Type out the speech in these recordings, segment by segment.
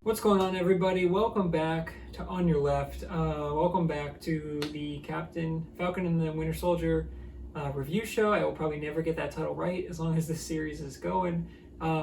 What's going on, everybody? Welcome back to On Your Left. Welcome back to the Captain Falcon and the Winter Soldier review show. I will probably never get that title right as long as this series is going.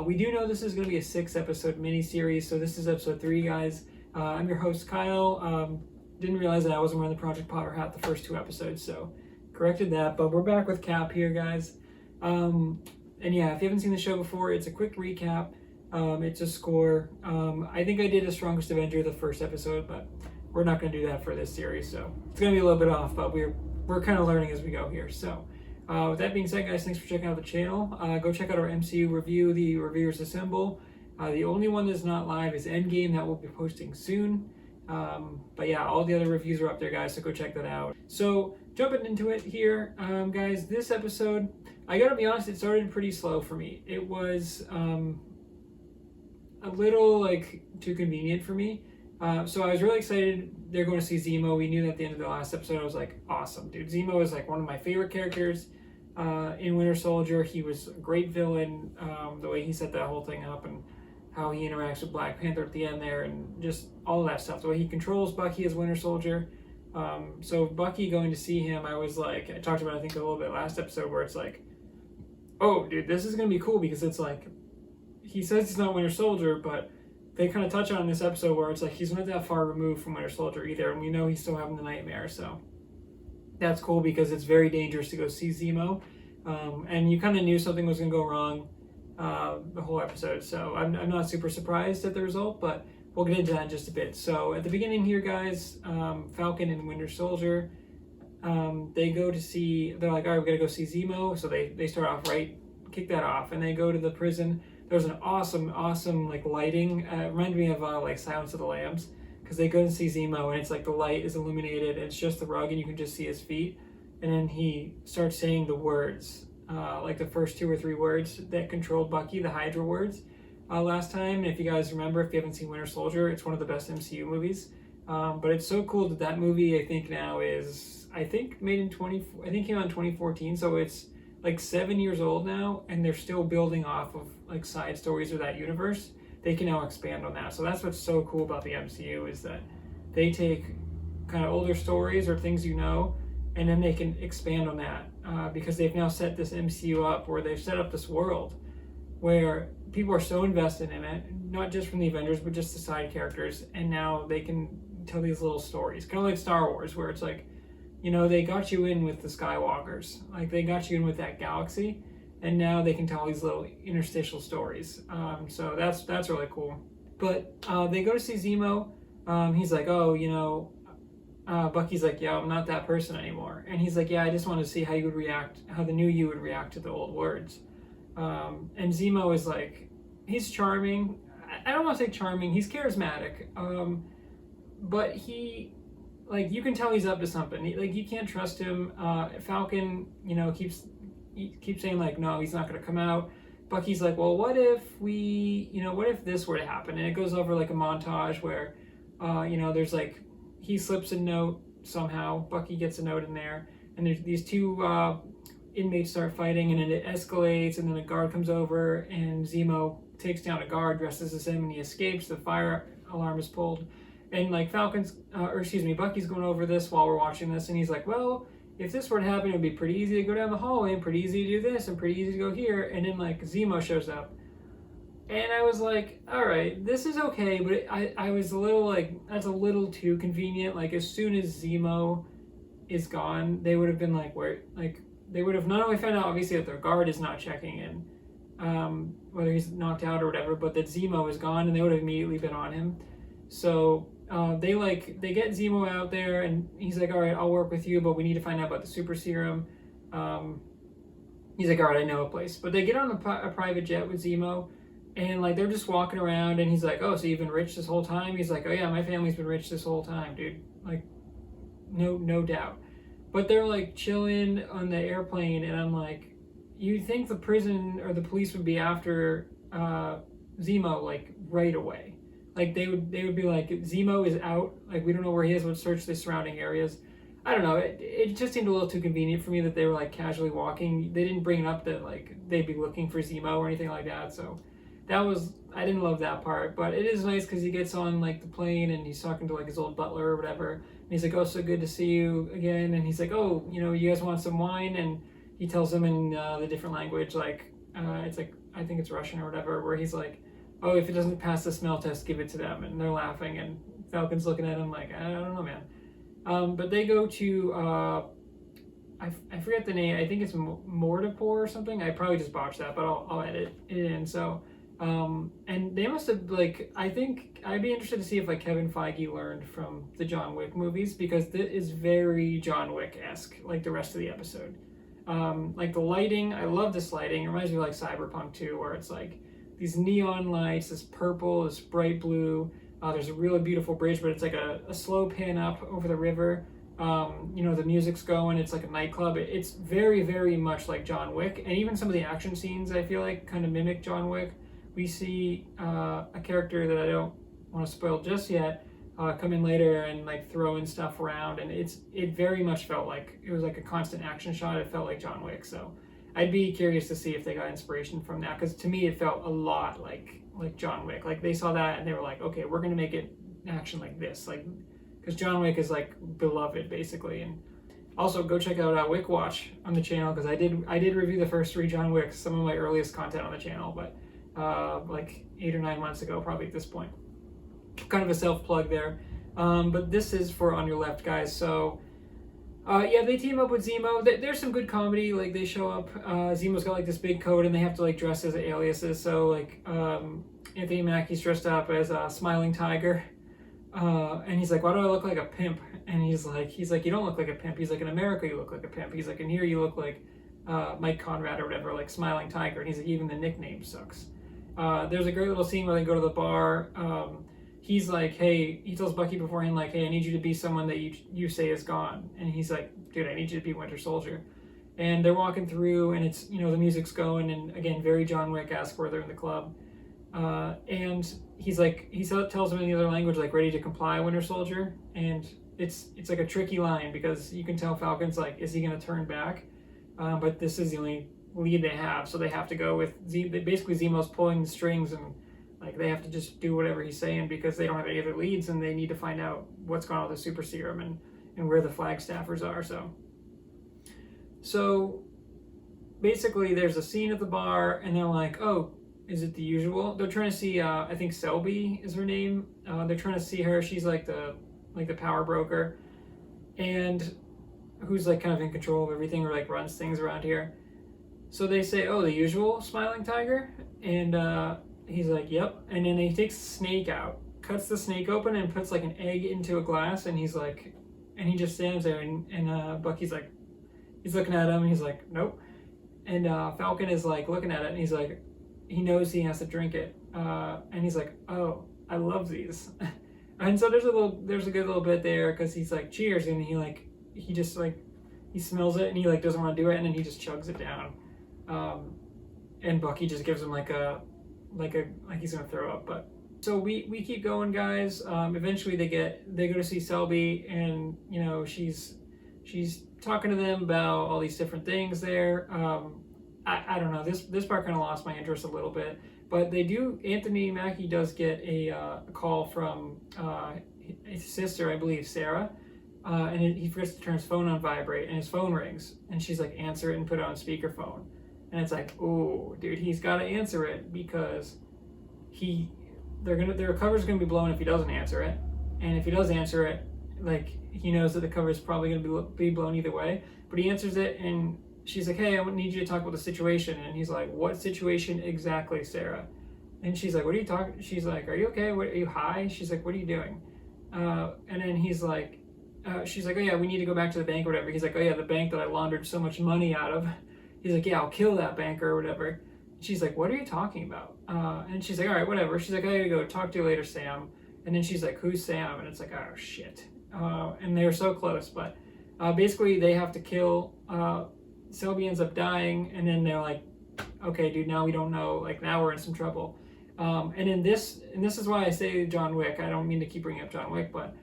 We do know this is going to be a 6-episode mini-series, so this is episode 3, guys. I'm your host, Kyle. Didn't realize that I wasn't wearing the Project Potter hat the first 2 episodes, so corrected that. But we're back with Cap here, guys. And yeah, if you haven't seen the show before, it's a quick recap. It's a score. I think I did a Strongest Avenger the first episode, but we're not going to do that for this series, so it's going to be a little bit off, but we're kind of learning as we go here. So with that being said, guys, thanks for checking out the channel. Go check out our MCU review, the Reviewers Assemble. The only one that's not live is Endgame. That will be posting soon. But yeah, all the other reviews are up there, guys, so go check that out. So jumping into it here, guys, this episode, I gotta be honest, it started pretty slow for me. It was a little too convenient for me. So I was really excited they're going to see Zemo. We knew that at the end of the last episode. I was like, awesome, dude. Zemo is like one of my favorite characters in Winter Soldier. He was a great villain. The way he set that whole thing up and how he interacts with Black Panther at the end there and just all of that stuff. The way he controls Bucky as Winter Soldier. So Bucky going to see him, I was like, I talked about it, I think a little bit last episode, where it's like, oh, dude, this is going to be cool because it's like, he says he's not Winter Soldier, but they kind of touch on this episode where it's like he's not that far removed from Winter Soldier either, and we know he's still having the nightmare, so that's cool because it's very dangerous to go see Zemo, and you kind of knew something was going to go wrong the whole episode, so I'm not super surprised at the result, but we'll get into that in just a bit. So at the beginning here, guys, Falcon and Winter Soldier, they go to see, they're like, all right, we got to go see Zemo, so they start off right, kick that off, and they go to the prison. There's an awesome like lighting. It reminded me of like Silence of the Lambs, because they go and see Zemo and it's like the light is illuminated and it's just the rug and you can just see his feet. And then he starts saying the words, like the first 2 or 3 words that controlled Bucky, the Hydra words, last time. And if you guys remember, if you haven't seen Winter Soldier, it's one of the best MCU movies. But it's so cool that movie, I think now is, made in came out in 2014, so it's like 7 years old now, and they're still building off of like side stories of that universe. They can now expand on that. So that's what's so cool about the MCU, is that they take kind of older stories or things you know, and then they can expand on that because they've now set this MCU up where they've set up this world where people are so invested in it, not just from the Avengers, but just the side characters, and now they can tell these little stories, kind of like Star Wars, where it's like, you know, they got you in with the Skywalkers, like they got you in with that galaxy, and now they can tell these little interstitial stories. So that's really cool. But they go to see Zemo. He's like, oh, you know, Bucky's like, yeah, I'm not that person anymore. And he's like, yeah, I just want to see how you would react, how the new you would react to the old words. And Zemo is like, he's charming. I don't want to say charming. He's charismatic. But he, like, you can tell he's up to something. You can't trust him. Falcon, you know, keeps saying like, no, he's not going to come out. Bucky's like, well, what if what if this were to happen? And it goes over like a montage where, there's like, he slips a note somehow. Bucky gets a note in there, and there's these 2 inmates start fighting, and then it escalates, and then a guard comes over, and Zemo takes down a guard, dresses as him, and he escapes. The fire alarm is pulled. And like Bucky's going over this while we're watching this, and he's like, well, if this were to happen, it would be pretty easy to go down the hallway, and pretty easy to do this, and pretty easy to go here. And then like Zemo shows up, and I was like, all right, this is okay, but I was a little like, that's a little too convenient. Like as soon as Zemo is gone, they would have been like, where, like they would have not only found out obviously that their guard is not checking in, whether he's knocked out or whatever, but that Zemo is gone, and they would have immediately been on him. So they get Zemo out there, and he's like, all right, I'll work with you, but we need to find out about the super serum. He's like, all right, I know a place. But they get on a private jet with Zemo, and like they're just walking around, and he's like, oh, so you've been rich this whole time? He's like, oh yeah, my family's been rich this whole time, dude. Like, no doubt. But they're like chilling on the airplane, and I'm like, you'd think the prison or the police would be after Zemo like right away. Like they would be like, Zemo is out, like we don't know where he is, let's search the surrounding areas. I don't know, it just seemed a little too convenient for me that they were like casually walking. They didn't bring it up that like they'd be looking for Zemo or anything like that, so that was I didn't love that part, but it is nice because he gets on like the plane and he's talking to like his old butler or whatever. And he's like, "Oh, so good to see you again." And he's like, "Oh, you guys want some wine?" And he tells them in the different language, like it's like I think it's Russian or whatever, where he's like, "Oh, if it doesn't pass the smell test, give it to them." And they're laughing, and Falcon's looking at him like, "I don't know, man." But they go to I forget the name. I think it's Madripoor or something. I probably just botched that, but I'll edit it in. So, and they must have like I think I'd be interested to see if like Kevin Feige learned from the John Wick movies because this is very John Wick-esque, like the rest of the episode. Like the lighting, I love this lighting. It reminds me of like Cyberpunk 2, where it's like these neon lights, this purple, this bright blue. There's a really beautiful bridge, but it's like a slow pan up over the river. The music's going, it's like a nightclub. It's very, very much like John Wick. And even some of the action scenes, I feel like, kind of mimic John Wick. We see a character that I don't want to spoil just yet come in later and like throwing stuff around. And it very much felt like it was like a constant action shot. It felt like John Wick. So I'd be curious to see if they got inspiration from that. Because to me, it felt a lot like John Wick. Like they saw that and they were like, okay, we're going to make it action like this. Like, because John Wick is like beloved basically. And also go check out Wick Watch on the channel because I did review the first 3 John Wicks, some of my earliest content on the channel, but like 8 or 9 months ago probably at this point. Kind of a self plug there, but this is for On Your Left, guys. So yeah, they team up with Zemo. There's some good comedy. Like they show up, Zemo's got like this big coat and they have to like dress as aliases. So like Anthony Mackie's dressed up as a smiling tiger. And he's like, "Why do I look like a pimp?" And he's like, "You don't look like a pimp." He's like, "In America, you look like a pimp." He's like, "And here you look like Mike Conrad or whatever, like Smiling Tiger." And he's like, "Even the nickname sucks." There's a great little scene where they go to the bar. He's like, "Hey," he tells Bucky beforehand, like, "Hey, I need you to be someone that you say is gone." And he's like, "Dude, I need you to be Winter Soldier." And they're walking through, and it's the music's going, and again, very John Wick-esque where they're in the club. And he tells him in the other language, like, "Ready to comply, Winter Soldier." And it's like a tricky line because you can tell Falcon's like, is he going to turn back? But this is the only lead they have, so they have to go with basically Zemo's pulling the strings, and like they have to just do whatever he's saying because they don't have any other leads, and they need to find out what's going on with the super serum and where the Flagstaffers are. So basically there's a scene at the bar, and they're like, "Oh, is it the usual?" They're trying to see, I think Selby is her name. They're trying to see her. She's like the power broker, and who's like kind of in control of everything or like runs things around here. So they say, "Oh, the usual Smiling Tiger?" And he's like, "Yep." And then he takes the snake out, cuts the snake open, and puts like an egg into a glass. And he's like, and he just stands there, and Bucky's like, he's looking at him, and he's like, "Nope." And Falcon is like looking at it, and he's like, he knows he has to drink it, and he's like, "Oh, I love these." And so there's a good little bit there because he's like, "Cheers," and he just he smells it and he like doesn't want to do it, and then he just chugs it down, and Bucky just gives him like he's gonna throw up. But so we keep going, guys. Eventually they go to see Selby, and she's talking to them about all these different things there. I don't know, this part kind of lost my interest a little bit, but Anthony Mackie does get a call from his sister, I believe, Sarah, and he forgets to turn his phone on vibrate, and his phone rings, and she's like, "Answer it and put it on speakerphone." And it's like, oh, dude, he's got to answer it because their cover's gonna be blown if he doesn't answer it, and if he does answer it, like he knows that the cover's probably gonna be blown either way. But he answers it, and she's like, "Hey, I need you to talk about the situation." And he's like, "What situation exactly, Sarah?" And she's like, "What are you talking?" She's like, "Are you okay? Are you high?" She's like, "What are you doing?" And then he's like, she's like, "Oh yeah, we need to go back to the bank or whatever." He's like, "Oh yeah, the bank that I laundered so much money out of." He's like, "Yeah, I'll kill that banker or whatever." She's like, "What are you talking about?" And she's like, "All right, whatever." She's like, "I gotta go. Talk to you later, Sam." And then she's like, "Who's Sam?" And it's like, oh shit. And they're so close, but basically they have to kill. Selby ends up dying, and then they're like, "Okay, dude, now we don't know. Like now we're in some trouble." And this is why I say John Wick. I don't mean to keep bringing up John Wick, but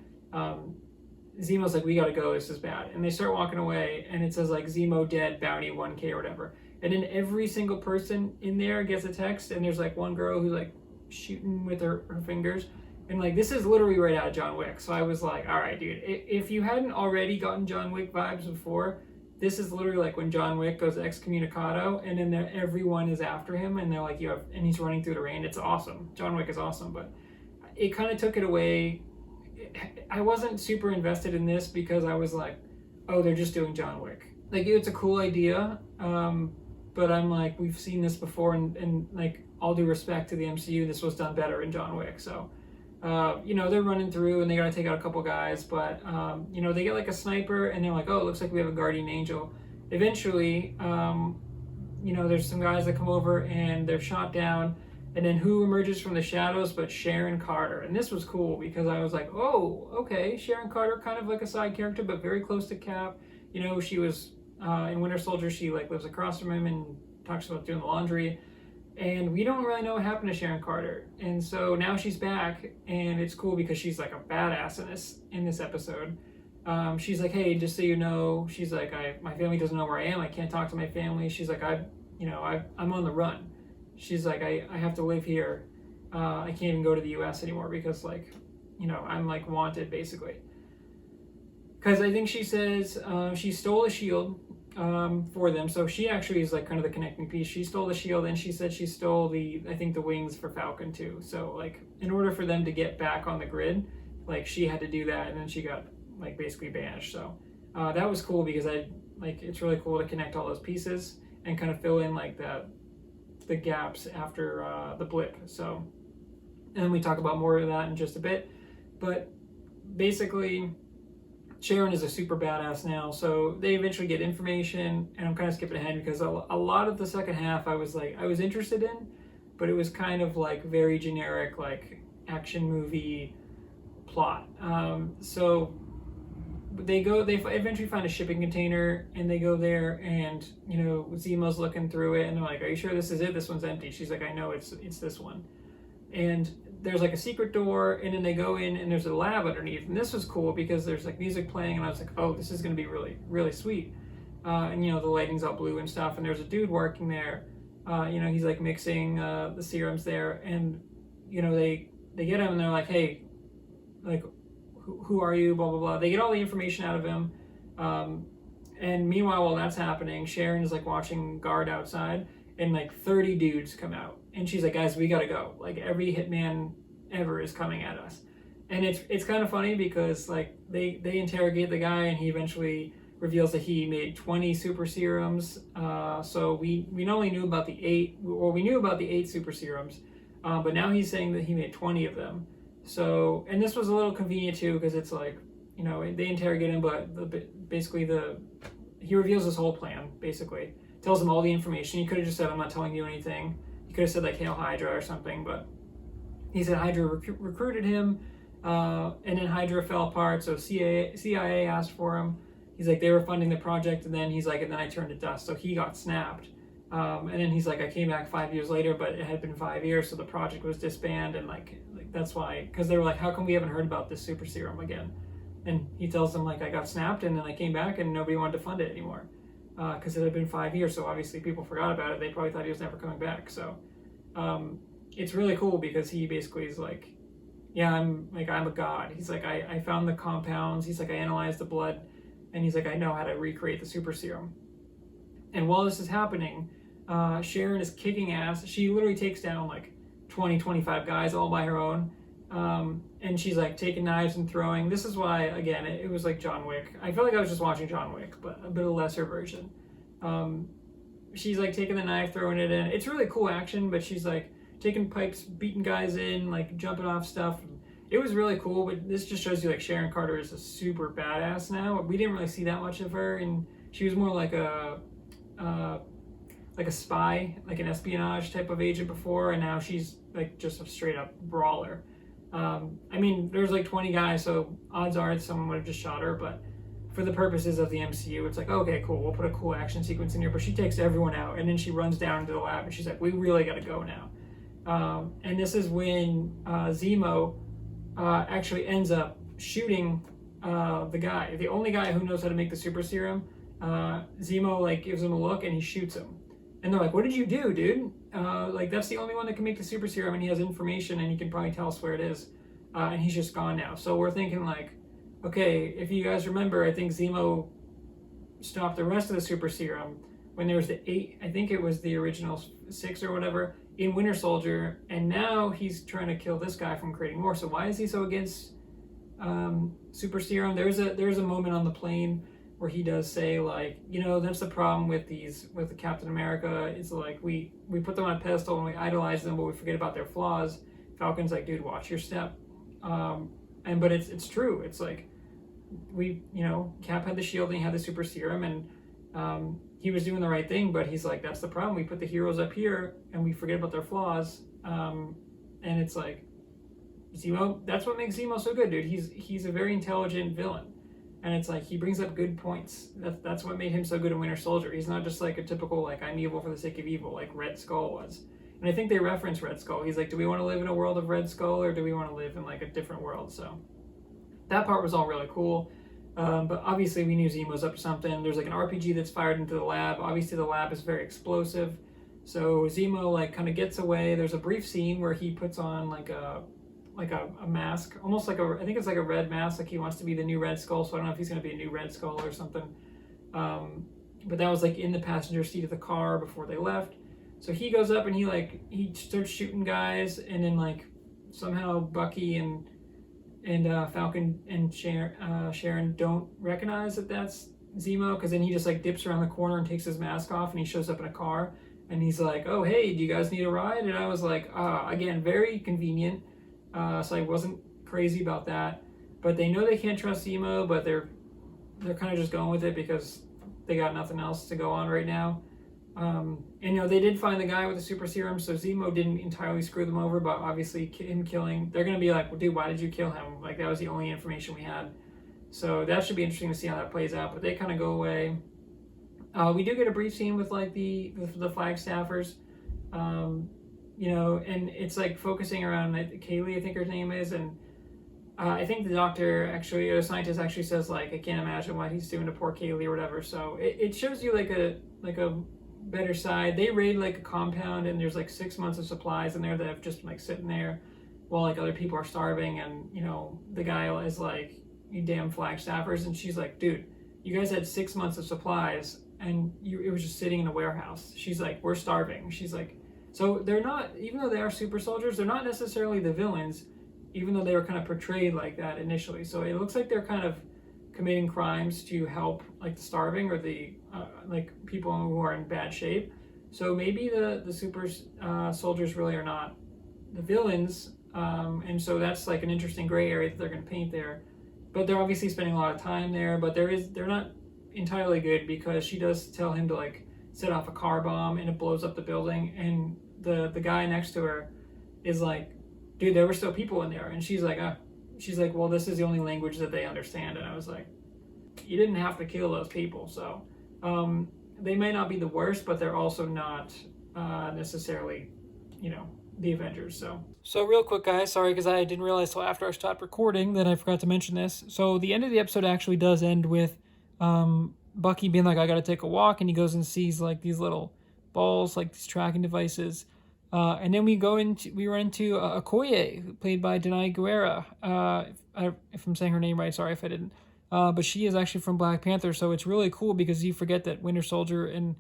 Zemo's like, "We gotta go. This is bad." And they start walking away, and it says like Zemo dead, bounty 1K or whatever. And then every single person in there gets a text, and there's like one girl who's like shooting with her fingers. And like, this is literally right out of John Wick. So I was like, all right, dude, if you hadn't already gotten John Wick vibes before, this is literally like when John Wick goes excommunicado and then everyone is after him and they're like, and he's running through the rain. It's awesome. John Wick is awesome, but it kind of took it away. I wasn't super invested in this because I was like, oh, they're just doing John Wick. Like, it's a cool idea, but I'm like, we've seen this before, and like, all due respect to the MCU, this was done better in John Wick. So, they're running through and they gotta take out a couple guys, but they get like a sniper and they're like, oh, it looks like we have a guardian angel. Eventually, there's some guys that come over and they're shot down, and then who emerges from the shadows but Sharon Carter. And this was cool because I was like, oh, okay, Sharon Carter, kind of like a side character, but very close to Cap. She was in Winter Soldier, she like lives across from him and talks about doing the laundry. And we don't really know what happened to Sharon Carter. And so now she's back, and it's cool because she's like a badass in this episode. She's like, hey, just so you know, she's like, my family doesn't know where I am. I can't talk to my family. She's like, I'm on the run. She's like, I have to live here. I can't even go to the US anymore because like, I'm like wanted basically. Because I think she says she stole a shield for them. So she actually is like kind of the connecting piece. She stole the shield, and she said she stole the wings for Falcon too. So like, in order for them to get back on the grid, like she had to do that, and then she got like basically banished. So that was cool because it's really cool to connect all those pieces and kind of fill in like the gaps after the blip. So, and we talk about more of that in just a bit, but basically Sharon is a super badass now. So they eventually get information, and I'm kind of skipping ahead because a lot of the second half I was interested in, but it was kind of like very generic, like action movie plot. So they eventually find a shipping container, and they go there, and Zemo's looking through it, and they're like, are you sure this is it? This one's empty. She's like, I know it's this one. And there's like a secret door, and then they go in, and there's a lab underneath. And this was cool because there's like music playing, and I was like, oh, this is going to be really, really sweet. And the lighting's all blue and stuff, and there's a dude working there. He's like mixing the serums there, and they get him, and they're like, hey, like, who are you, blah blah blah. They get all the information out of him, and meanwhile, while that's happening, Sharon is like watching guard outside, and like 30 dudes come out, and she's like, guys, we gotta go. Like, every hitman ever is coming at us. And it's kind of funny because like they interrogate the guy, and he eventually reveals that he made 20 super serums. So we not only knew about the 8, or we knew about the 8 super serums, but now he's saying that he made 20 of them. So, and this was a little convenient too, because it's like, they interrogate him, but he reveals his whole plan, basically. Tells them all the information. He could have just said, I'm not telling you anything. He could have said like, Hail Hydra or something, but he said Hydra recruited him, and then Hydra fell apart, so CIA asked for him. He's like, they were funding the project, and then he's like, and then I turned to dust, so he got snapped. And then he's like, I came back 5 years later, but it had been 5 years, so the project was disbanded, and like that's why, because they were like, how come we haven't heard about this super serum again? And he tells them like, I got snapped, and then I came back, and nobody wanted to fund it anymore, because it had been 5 years, so obviously people forgot about it. They probably thought he was never coming back. So it's really cool because he basically is like, yeah, I'm a god. He's like, I found the compounds. He's like, I analyzed the blood, and he's like, I know how to recreate the super serum. And while this is happening, Sharon is kicking ass. She literally takes down like 20-25 guys all by her own, and she's like taking knives and throwing. This is why, again, it was like John Wick. I feel like I was just watching John Wick, but a bit of a lesser version. She's like taking the knife, throwing it in. It's really cool action, but she's like taking pipes, beating guys in, like jumping off stuff. It was really cool, but this just shows you like Sharon Carter is a super badass now. We didn't really see that much of her, and she was more like a spy, like an espionage type of agent before, and now she's like just a straight up brawler. I mean, there's like 20 guys, so odds are someone would have just shot her, but for the purposes of the MCU, it's like, okay, cool, we'll put a cool action sequence in here, but she takes everyone out, and then she runs down into the lab, and she's like, we really gotta go now. And this is when Zemo actually ends up shooting the guy, the only guy who knows how to make the super serum. Zemo like gives him a look, and he shoots him. And they're like, what did you do, dude? Like, that's the only one that can make the super serum, and he has information, and he can probably tell us where it is. And he's just gone now. So we're thinking, like, okay, if you guys remember, I think Zemo stopped the rest of the super serum when there was the 8, I think it was the original 6 or whatever, in Winter Soldier, and now he's trying to kill this guy from creating more. So why is he so against super serum? There's a moment on the plane where he does say, like, you know, that's the problem with the Captain America, is like we put them on a pedestal and we idolize them, but we forget about their flaws. Falcon's like, dude, watch your step. But it's true. It's like, Cap had the shield and he had the super serum, and he was doing the right thing, but he's like, that's the problem. We put the heroes up here and we forget about their flaws. And it's like, Zemo, that's what makes Zemo so good, dude. He's a very intelligent villain. And it's like, he brings up good points. That's what made him so good in Winter Soldier. He's not just like a typical, like, I'm evil for the sake of evil, like Red Skull was. And I think they reference Red Skull. He's like, do we want to live in a world of Red Skull, or do we want to live in like a different world? So that part was all really cool. But obviously we knew Zemo's up to something. There's like an RPG that's fired into the lab. Obviously the lab is very explosive. So Zemo like kind of gets away. There's a brief scene where he puts on like a mask, almost like I think it's like a red mask, like he wants to be the new Red Skull. So I don't know if he's going to be a new Red Skull or something. But that was like in the passenger seat of the car before they left. So he goes up and he starts shooting guys, and then like somehow Bucky and Falcon and Sharon don't recognize that that's Zemo, because then he just like dips around the corner and takes his mask off, and he shows up in a car, and he's like, oh hey, do you guys need a ride? And I was like, again, very convenient. So I wasn't crazy about that, but they know they can't trust Zemo, but they're kind of just going with it because they got nothing else to go on right now. And they did find the guy with the super serum, so Zemo didn't entirely screw them over, but obviously him killing, they're gonna be like, well, dude, why did you kill him? Like, that was the only information we had. So that should be interesting to see how that plays out, but they kind of go away. We do get a brief scene with like the Flagstaffers, and it's like focusing around Kaylee, I think her name is, and I think the doctor actually, a scientist actually says like, I can't imagine what he's doing to poor Kaylee or whatever. So it shows you like a better side. They raid like a compound, and there's like 6 months of supplies in there that have just been like sitting there while like other people are starving, and the guy is like, you damn Flagstaffers, and she's like, dude, you guys had 6 months of supplies and it was just sitting in a warehouse. She's like, we're starving. She's like, so they're not, even though they are super soldiers, they're not necessarily the villains, even though they were kind of portrayed like that initially. So it looks like they're kind of committing crimes to help like the starving or the like people who are in bad shape. So maybe the super soldiers really are not the villains, and so that's like an interesting gray area that they're going to paint there. But they're obviously spending a lot of time there. But they're not entirely good, because she does tell him to like set off a car bomb and it blows up the building, and the guy next to her is like, dude, there were still people in there, and she's like, well, this is the only language that they understand. And I was like, you didn't have to kill those people. So they may not be the worst, but they're also not necessarily, the Avengers. So real quick, guys, sorry, because I didn't realize till after I stopped recording that I forgot to mention this. So the end of the episode actually does end with Bucky being like, I gotta take a walk, and he goes and sees like these little balls, like these tracking devices. And then we run into Okoye, played by Denai Guerra. If I'm saying her name right, sorry if I didn't. But she is actually from Black Panther, so it's really cool because you forget that Winter Soldier and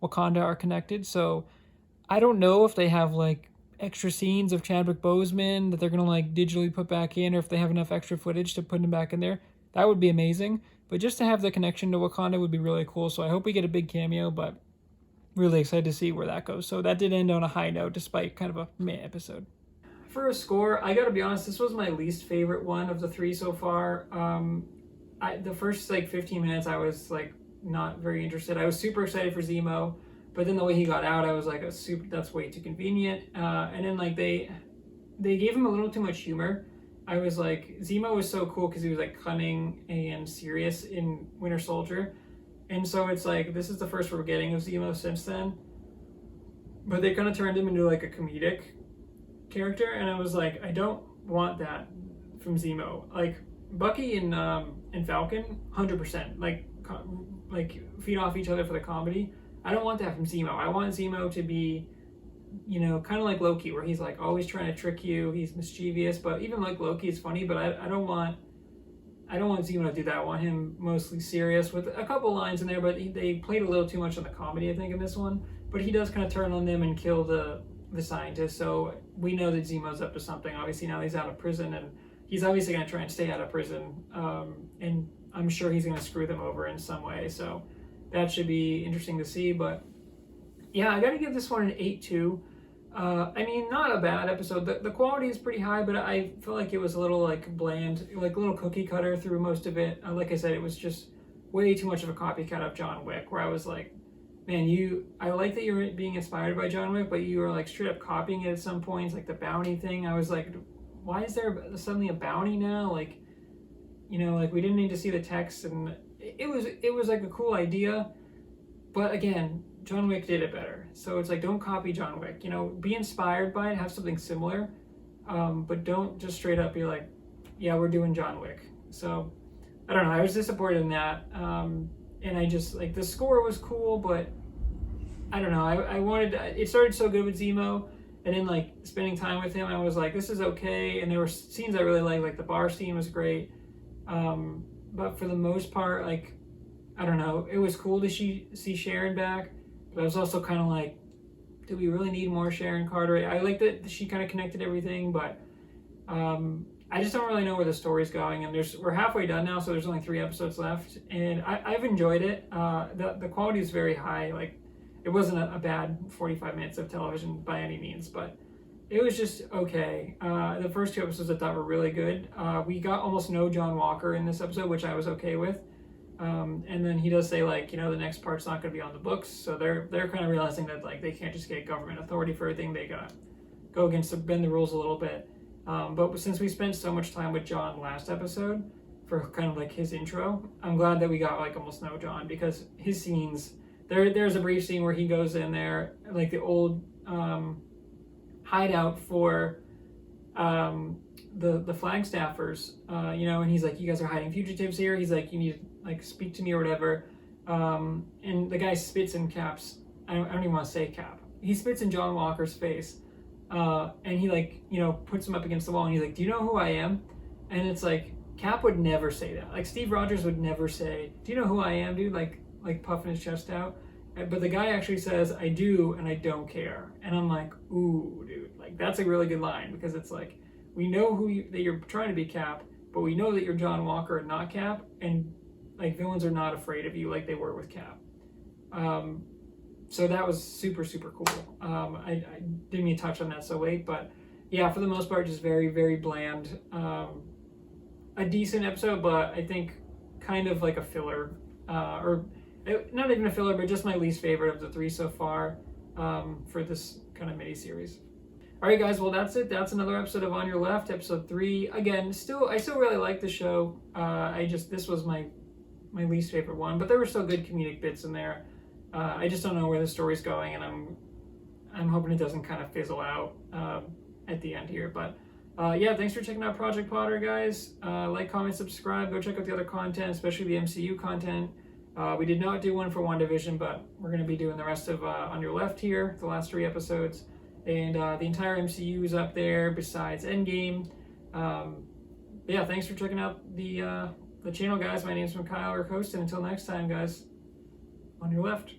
Wakanda are connected. So I don't know if they have like extra scenes of Chadwick Boseman that they're gonna like digitally put back in, or if they have enough extra footage to put him back in there. That would be amazing. But just to have the connection to Wakanda would be really cool. So I hope we get a big cameo, but really excited to see where that goes. So that did end on a high note, despite kind of a meh episode. For a score, I gotta be honest, this was my least favorite one of the 3 so far. The first like 15 minutes, I was like not very interested. I was super excited for Zemo, but then the way he got out, I was like, that's way too convenient. And then like they gave him a little too much humor. I was like, Zemo was so cool because he was like cunning and serious in Winter Soldier. And so it's like, this is the first we're getting of Zemo since then. But they kind of turned him into like a comedic character, and I was like, I don't want that from Zemo. Like Bucky and Falcon, 100%. Like feed off each other for the comedy. I don't want that from Zemo. I want Zemo to be, you know, kind of like Loki, where he's like always trying to trick you. He's mischievous, but even like Loki is funny. But I don't want Zemo to do that. I want him mostly serious with a couple lines in there, but they played a little too much on the comedy, I think, in this one. But he does kind of turn on them and kill the scientist. So we know that Zemo's up to something. Obviously now he's out of prison, and he's obviously going to try and stay out of prison. And I'm sure he's going to screw them over in some way. So that should be interesting to see. But yeah, I got to give this one an 8.2. I mean, not a bad episode. The quality is pretty high, but I feel like it was a little like bland, like a little cookie cutter through most of it. Like I said, it was just way too much of a copycat of John Wick, where I was like, man, I like that you're being inspired by John Wick, but you were like straight up copying it at some points, like the bounty thing. I was like, why is there suddenly a bounty now? Like, you know, like we didn't need to see the text, and it was like a cool idea, but again, John Wick did it better. So it's like, don't copy John Wick, you know, be inspired by it, have something similar, but don't just straight up be like, yeah, we're doing John Wick. So I don't know, I was disappointed in that. And I just, like, the score was cool, but I don't know, I wanted, it started so good with Zemo, and then like spending time with him, I was like, this is okay. And there were scenes I really liked, like the bar scene was great. But for the most part, like, I don't know, it was cool to see Sharon back, but I was also kind of like, do we really need more Sharon Carter? I like that she kind of connected everything, but I just don't really know where the story's going. And we're halfway done now, so there's only 3 episodes left, and I've enjoyed it. The quality is very high. Like, it wasn't a bad 45 minutes of television by any means, but it was just okay. The first 2 episodes I thought were really good. We got almost no John Walker in this episode, which I was okay with. And then he does say, like, you know, the next part's not going to be on the books, so they're kind of realizing that, like, they can't just get government authority for everything. They gotta go bend the rules a little bit. But since we spent so much time with John last episode for kind of like his intro, I'm glad that we got like almost no John, because his scenes, there's a brief scene where he goes in there, like the old hideout for the Flagstaffers, you know, and he's like, you guys are hiding fugitives here. He's like, you need to like speak to me or whatever. And the guy spits in Cap's, I don't even want to say Cap. He spits in John Walker's face. And he, like, you know, puts him up against the wall, and he's like, do you know who I am? And it's like, Cap would never say that. Like, Steve Rogers would never say, do you know who I am, dude? Like puffing his chest out. But the guy actually says, I do, and I don't care. And I'm like, ooh, dude, like, that's a really good line, because it's like, we know that you're trying to be Cap, but we know that you're John Walker and not Cap, and like, villains are not afraid of you like they were with Cap. So that was super, super cool. I didn't mean to touch on that so late, but yeah, for the most part, just very, very bland. A decent episode, but I think kind of like a filler, or not even a filler, but just my least favorite of the 3 so far, for this kind of mini series. All right, guys. Well, that's it. That's another episode of On Your Left, episode 3. Again, I still really like the show. This was my least favorite one, but there were still good comedic bits in there. I just don't know where the story's going, and I'm hoping it doesn't kind of fizzle out at the end here. But yeah, thanks for checking out Project Potter, guys. Like, comment, subscribe. Go check out the other content, especially the MCU content. We did not do one for WandaVision, but we're going to be doing the rest of On Your Left here, the last 3 episodes. And the entire MCU is up there besides Endgame. Yeah, thanks for checking out the channel, guys. My name's Mikhail, our host, and until next time, guys, On Your Left.